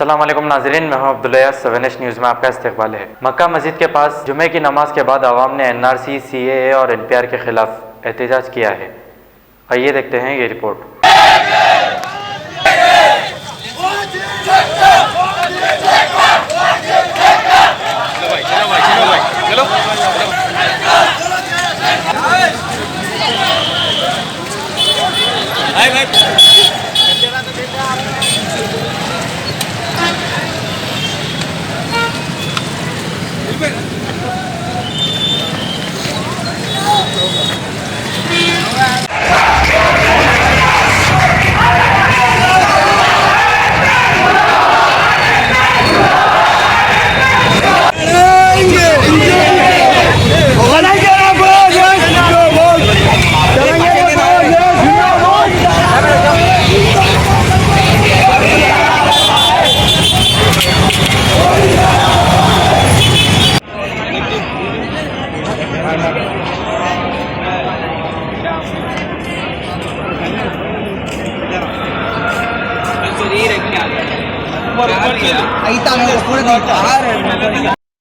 अस्सलाम वालेकुम नाज़रीन, मैं हूं अब्दुल्ला। 7H न्यूज़ में आपका इस्तकबाल है। मक्का मस्जिद के पास जुमे की नमाज के बाद आवाम ने NRC, CAA और NPR के खिलाफ एहतजाज किया है। आइए देखते हैं ये रिपोर्ट।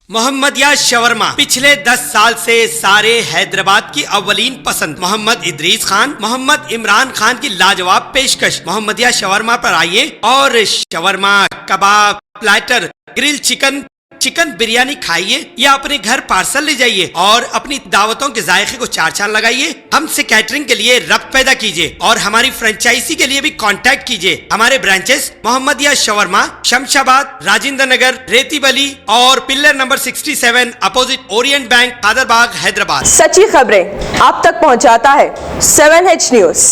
मोहम्मदिया शवरमा पिछले 10 साल से सारे हैदराबाद की अव्वलीन पसंद मोहम्मद इदरीस खान, मोहम्मद इमरान खान की लाजवाब पेशकश। मोहम्मदिया शवरमा पर आइए और shawarma, kebab, platter, grill chicken, chicken biryani खाइए या अपने घर पार्सल ले जाइए और अपनी दावतों के जायके को चार चांद लगाइए। हमसे कैटरिंग के लिए रब्त पैदा कीजिए और हमारी फ्रेंचाइजी के लिए भी कांटेक्ट कीजिए। हमारे ब्रांचेस मोहम्मदिया शवरमा, शमशाबाद, राजेंद्र नगर, रेती बली और pillar number 67 opposite Orient bank, Kadarbagh, Hyderabad. सच्ची खबरें आप तक पहुंचाता है 7H न्यूज।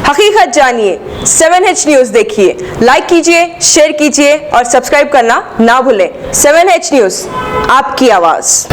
हकीकत जानिए, 7H न्यूज देखिए, लाइक कीजिए, शेयर कीजिए और सब्सक्राइब करना ना भूलें। 7H न्यूज, आपकी आवाज।